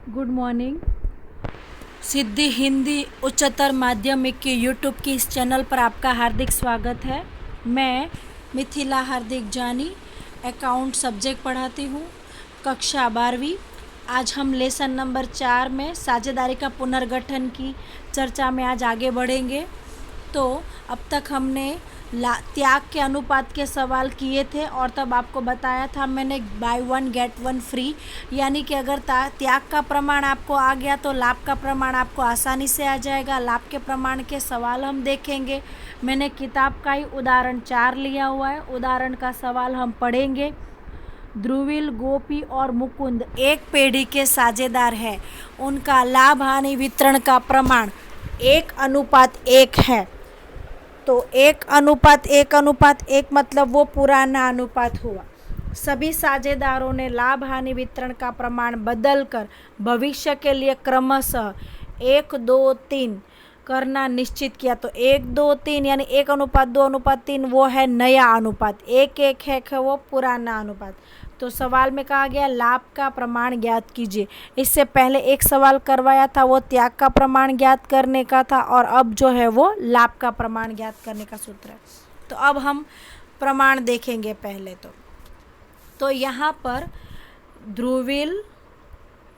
Good morning. सिद्धि हिंदी उच्चतर माध्यमिक के यूट्यूब की इस चैनल पर आपका हार्दिक स्वागत है। मैं मिथिला हार्दिक जानी अकाउंट सब्जेक्ट पढ़ाती हूँ, कक्षा 12वीं। आज हम लेसन नंबर 4 में साझेदारी का पुनर्गठन की चर्चा में आज आगे बढ़ेंगे। तो अब तक हमने त्याग के अनुपात के सवाल किए थे और तब आपको बताया था मैंने by one get one free, यानी कि अगर त्याग का प्रमाण आपको आ गया तो लाभ का प्रमाण आपको आसानी से आ जाएगा। लाभ के प्रमाण के सवाल हम देखेंगे। मैंने किताब का ही उदाहरण 4 लिया हुआ है। उदाहरण का सवाल हम पढ़ेंगे। ध्रुवील, गोपी और मुकुंद एक पीढ़ी के साझेदार हैं। उनका लाभ हानि वितरण का प्रमाण 1:1 है। तो 1:1 मतलब वो पुराना अनुपात हुआ। सभी साझेदारों ने लाभ हानि वितरण का प्रमाण बदलकर भविष्य के लिए क्रमशः 1:2:3 करना निश्चित किया। तो 1:2:3 यानी 1:2:3 वो है नया अनुपात, 1:1 है वो पुराना अनुपात। तो सवाल में कहा गया लाभ का प्रमाण ज्ञात कीजिए। इससे पहले एक सवाल करवाया था, वो त्याग का प्रमाण ज्ञात करने का था, और अब जो है वो लाभ का प्रमाण ज्ञात करने का सूत्र है। तो अब हम प्रमाण देखेंगे पहले। तो यहाँ पर ध्रुवील,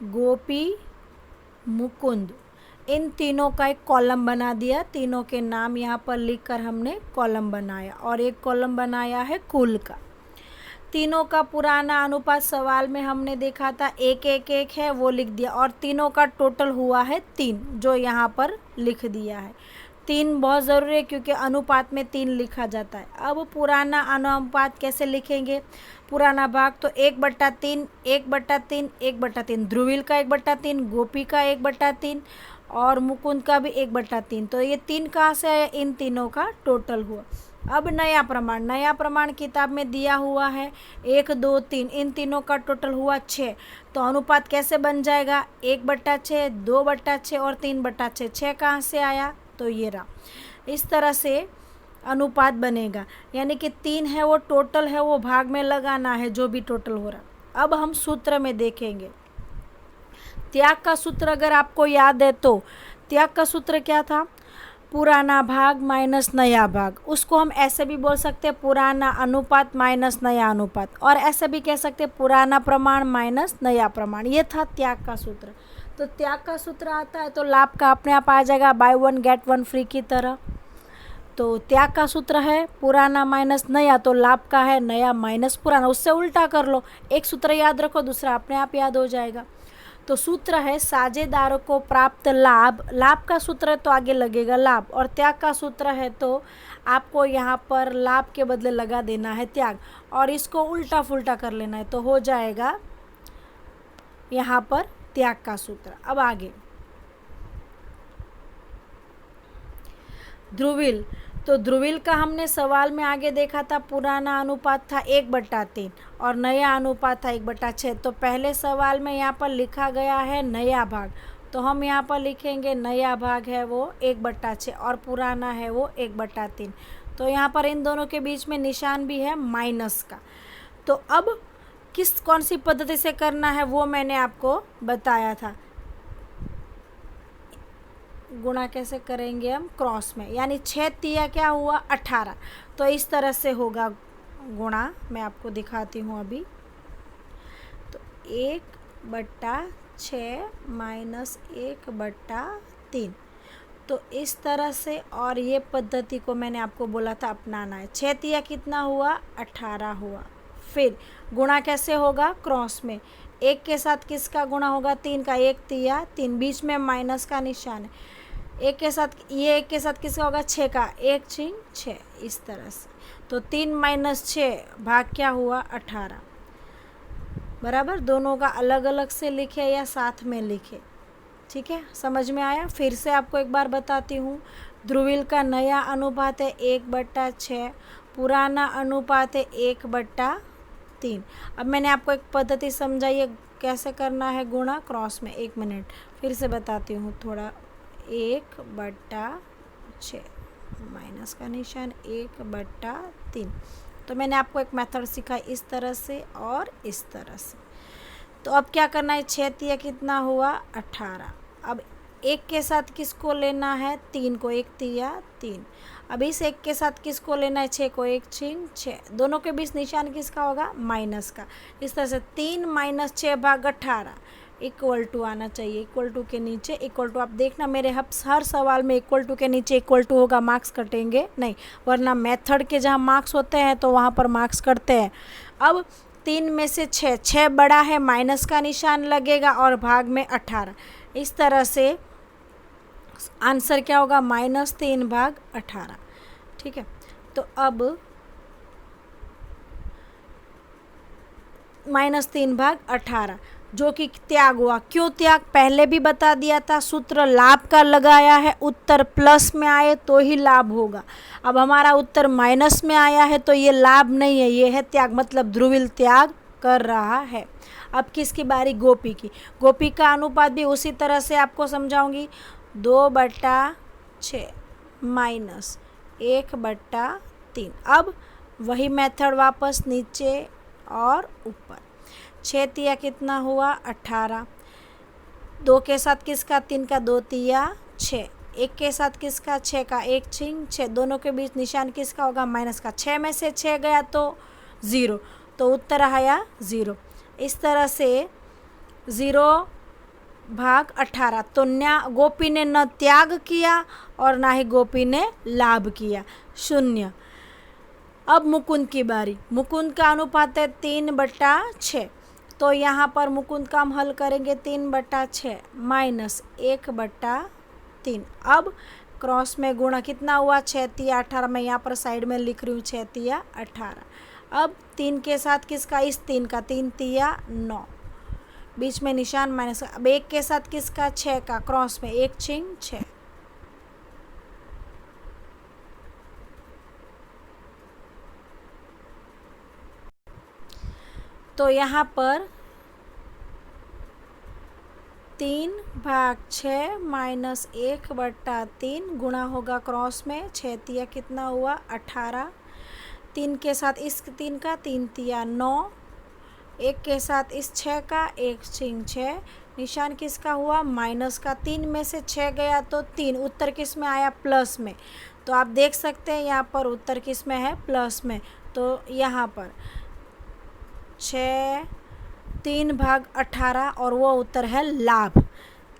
गोपी, मुकुंद इन तीनों का एक कॉलम बना दिया। तीनों के नाम यहाँ पर लिखकर हमने कॉलम बनाया, और एक कॉलम बनाया है कुल का। तीनों का पुराना अनुपात सवाल में हमने देखा था 1:1 है, वो लिख दिया, और तीनों का टोटल हुआ है 3, जो यहाँ पर लिख दिया है। 3 बहुत ज़रूरी है क्योंकि अनुपात में 3 लिखा जाता है। अब पुराना अनुपात कैसे लिखेंगे? पुराना भाग तो 1/3, 1/3, 1/3। ध्रुवील का 1/3, गोपी का 1/3 और मुकुंद का भी 1/3। तो ये 3 कहाँ से आया? इन तीनों का टोटल हुआ। अब नया प्रमाण किताब में दिया हुआ है 1:2:3, इन तीनों का टोटल हुआ 6। तो अनुपात कैसे बन जाएगा? 1/6, 2/6 और 3/6। 6 कहाँ से आया? तो ये रहा। इस तरह से अनुपात बनेगा, यानी कि 3 है वो टोटल है, वो भाग में लगाना है जो भी टोटल हो रहा। अब हम सूत्र में देखेंगे। त्याग का सूत्र अगर आपको याद है तो त्याग का सूत्र क्या था? पुराना भाग माइनस नया भाग। उसको हम ऐसे भी बोल सकते हैं पुराना अनुपात माइनस नया अनुपात, और ऐसे भी कह सकते हैं पुराना प्रमाण माइनस नया प्रमाण। ये था त्याग का सूत्र। तो त्याग का सूत्र आता है तो लाभ का अपने आप आ जाएगा by one get one free की तरह। तो त्याग का सूत्र है पुराना माइनस नया, तो लाभ का है नया माइनस पुराना। उससे उल्टा कर लो, एक सूत्र याद रखो, दूसरा अपने आप याद हो जाएगा। तो सूत्र है साझेदारों को प्राप्त लाभ। लाभ का सूत्र है तो आगे लगेगा लाभ, और त्याग का सूत्र है तो आपको यहाँ पर लाभ के बदले लगा देना है त्याग, और इसको उल्टा फुल्टा कर लेना है, तो हो जाएगा यहाँ पर त्याग का सूत्र। अब आगे ध्रुवील। तो ध्रुवील का हमने सवाल में आगे देखा था, पुराना अनुपात था 1/3 और नया अनुपात था 1/6। तो पहले सवाल में यहाँ पर लिखा गया है नया भाग, तो हम यहाँ पर लिखेंगे नया भाग है वो 1/6 और पुराना है वो 1/3। तो यहाँ पर इन दोनों के बीच में निशान भी है माइनस का। तो अब कौन सी पद्धति से करना है वो मैंने आपको बताया था। गुणा कैसे करेंगे हम? क्रॉस में, यानी 6 तिया क्या हुआ? 18। तो इस तरह से होगा गुणा। मैं आपको दिखाती हूँ अभी। तो 1/6 माइनस 1/3। तो इस तरह से, और ये पद्धति को मैंने आपको बोला था अपनाना है। 6 तिया कितना हुआ? 18 हुआ। फिर गुणा कैसे होगा? क्रॉस में। 1 के साथ किसका गुणा होगा? 3 का। 1 तिया 3, बीच में माइनस का निशान है। 1 के साथ ये 1 के साथ किसका होगा? 6 का। 1 6 6, इस तरह से। तो 3 माइनस 6 भाग क्या हुआ? 18। बराबर। दोनों का अलग अलग से लिखे या साथ में लिखे, ठीक है? समझ में आया? फिर से आपको एक बार बताती हूँ। ध्रुवील का नया अनुपात है 1/6, पुराना अनुपात है 1/3। अब मैंने आपको एक पद्धति समझाई है कैसे करना है गुणा क्रॉस में। 1 मिनट फिर से बताती हूँ थोड़ा। 1/6 माइनस का निशान 1/3। तो मैंने आपको एक मेथड सिखाई इस तरह से और इस तरह से। तो अब क्या करना है, 6 तिया कितना हुआ 18। अब एक के साथ किसको लेना है, 3 को, 1 तिया 3। अब इस एक के साथ किसको लेना है, 6 को, 1 छीन 6। दोनों के बीच निशान किसका होगा, माइनस का। इस तरह से 3 - 6 भाग 18 इक्वल टू आना चाहिए, इक्वल टू के नीचे इक्वल टू। आप देखना मेरे हर सवाल में इक्वल टू के नीचे इक्वल टू होगा, मार्क्स कटेंगे नहीं, वरना मेथड के जहाँ मार्क्स होते हैं तो वहाँ पर मार्क्स कटते हैं। अब 3 में से 6 बड़ा है, माइनस का निशान लगेगा और भाग में 18। इस तरह से आंसर क्या होगा, -3 भाग 18। ठीक है, तो अब -3 भाग 18 जो कि त्याग हुआ। क्यों त्याग, पहले भी बता दिया था, सूत्र लाभ का लगाया है, उत्तर प्लस में आए तो ही लाभ होगा। अब हमारा उत्तर माइनस में आया है तो ये लाभ नहीं है, ये है त्याग, मतलब ध्रुवीय त्याग कर रहा है। अब किसकी बारी, गोपी की। गोपी का अनुपात भी उसी तरह से आपको समझाऊंगी, 2/6 माइनस 1/3। अब वही मेथड वापस नीचे और ऊपर। 6 तिया कितना हुआ 18, 2 के साथ किसका, 3 का, 2 तिया 6, 1 के साथ किसका, 6 का, 1 छीन 6। दोनों के बीच निशान किसका होगा, माइनस का। 6 में से 6 गया तो 0, तो उत्तर आया 0। इस तरह से 0 भाग 18। तो गोपी ने न त्याग किया और ना ही गोपी ने लाभ किया, 0। अब मुकुंद की बारी। मुकुंद का अनुपात है 3/6, तो यहाँ पर मुकुंद का हम हल करेंगे, 3/6 माइनस 1/3। अब क्रॉस में गुणा कितना हुआ, 6 तिया 18। मैं यहाँ पर साइड में लिख रही हूँ 6 तिया 18। अब 3 के साथ किसका, इस 3 का, 3 तिया 9, बीच में निशान माइनस का। अब 1 के साथ किसका, 6 का, क्रॉस में 1 छीन 6। तो यहाँ पर 3/6 माइनस 1/3 गुणा होगा क्रॉस में, 6 तिया कितना हुआ 18। 3 के साथ इस 3 का, 3 तिया 9, 1 के साथ इस 6 का, 1 छीन 6। निशान किसका हुआ, माइनस का। 3 में से 6 गया तो 3, उत्तर किस में आया, प्लस में। तो आप देख सकते हैं यहाँ पर उत्तर किस में है, प्लस में। तो यहाँ पर 3/18 और वो उत्तर है लाभ।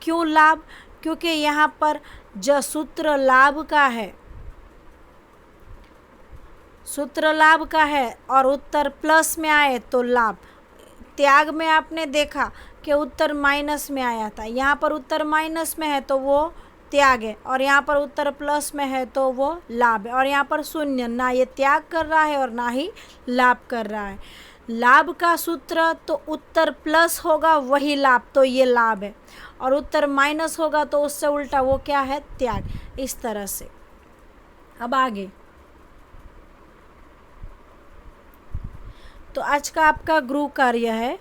क्यों लाभ, क्योंकि यहाँ पर जो सूत्र लाभ का है, सूत्र लाभ का है और उत्तर प्लस में आए तो लाभ। त्याग में आपने देखा कि उत्तर माइनस में आया था, यहाँ पर उत्तर माइनस में है तो वो त्याग है, और यहाँ पर उत्तर प्लस में है तो वो लाभ है। और यहाँ पर 0, ना ये त्याग कर रहा है और ना ही लाभ कर रहा है। लाभ का सूत्र तो उत्तर प्लस होगा वही लाभ, तो ये लाभ है, और उत्तर माइनस होगा तो उससे उल्टा वो क्या है, त्याग। इस तरह से अब आगे, तो आज का आपका गृह कार्य है।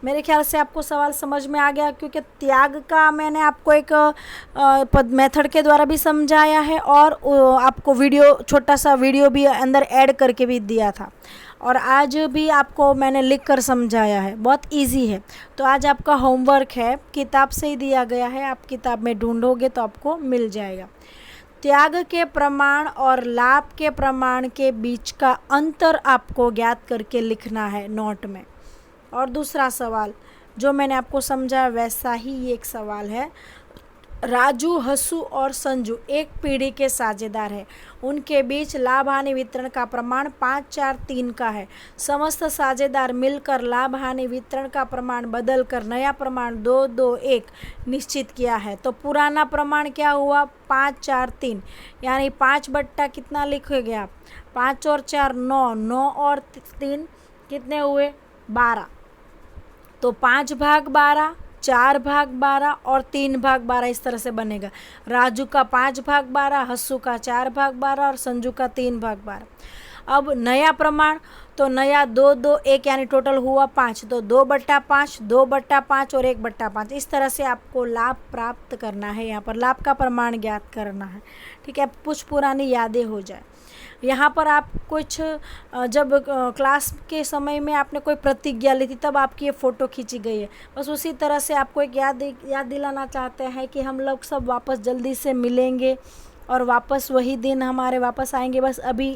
मेरे ख्याल से आपको सवाल समझ में आ गया, क्योंकि त्याग का मैंने आपको एक मेथड के द्वारा भी समझाया है और आपको वीडियो, छोटा सा वीडियो भी अंदर ऐड करके भी दिया था, और आज भी आपको मैंने लिख कर समझाया है, बहुत इजी है। तो आज आपका होमवर्क है, किताब से ही दिया गया है, आप किताब में ढूंढोगे तो आपको मिल जाएगा। त्याग के प्रमाण और लाभ के प्रमाण के बीच का अंतर आपको ज्ञात करके लिखना है नोट में। और दूसरा सवाल जो मैंने आपको समझाया वैसा ही ये एक सवाल है। राजू, हसू और संजू एक पीढ़ी के साझेदार हैं। उनके बीच लाभ हानि वितरण का प्रमाण 5-4-3 का है। समस्त साझेदार मिलकर लाभ हानि वितरण का प्रमाण बदलकर नया प्रमाण 2-2-1 निश्चित किया है। तो पुराना प्रमाण क्या हुआ, 5-4-3, यानी 5 बट्टा कितना लिखोगे आप, 5 और 4 9, 9 और 3 कितने हुए 12। तो 5/12, 4/12 और 3/12 इस तरह से बनेगा। राजू का 5/12, हस्सू का 4/12 और संजू का 3/12। अब नया प्रमाण, तो नया 2-2-1 यानी टोटल हुआ 5, तो 2/5, 2/5 और 1/5। इस तरह से आपको लाभ प्राप्त करना है, यहाँ पर लाभ का प्रमाण ज्ञात करना है। ठीक है, कुछ पुरानी यादें हो जाए। यहाँ पर आप कुछ जब क्लास के समय में आपने कोई प्रतिज्ञा ली थी तब आपकी ये फ़ोटो खींची गई है। बस उसी तरह से आपको एक याद दिलाना चाहते हैं कि हम लोग सब वापस जल्दी से मिलेंगे और वापस वही दिन हमारे वापस आएंगे। बस अभी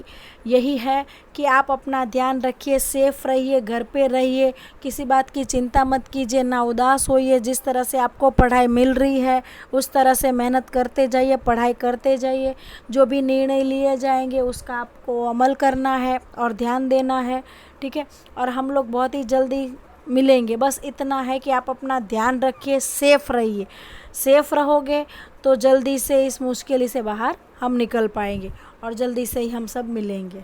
यही है कि आप अपना ध्यान रखिए, सेफ़ रहिए, घर पे रहिए, किसी बात की चिंता मत कीजिए, ना उदास होइए। जिस तरह से आपको पढ़ाई मिल रही है उस तरह से मेहनत करते जाइए, पढ़ाई करते जाइए। जो भी निर्णय लिए जाएंगे उसका आपको अमल करना है और ध्यान देना है, ठीक है। और हम लोग बहुत ही जल्दी मिलेंगे। बस इतना है कि आप अपना ध्यान रखिए, सेफ़ रहिए। सेफ़ रहोगे तो जल्दी से इस मुश्किल से बाहर हम निकल पाएंगे और जल्दी से ही हम सब मिलेंगे।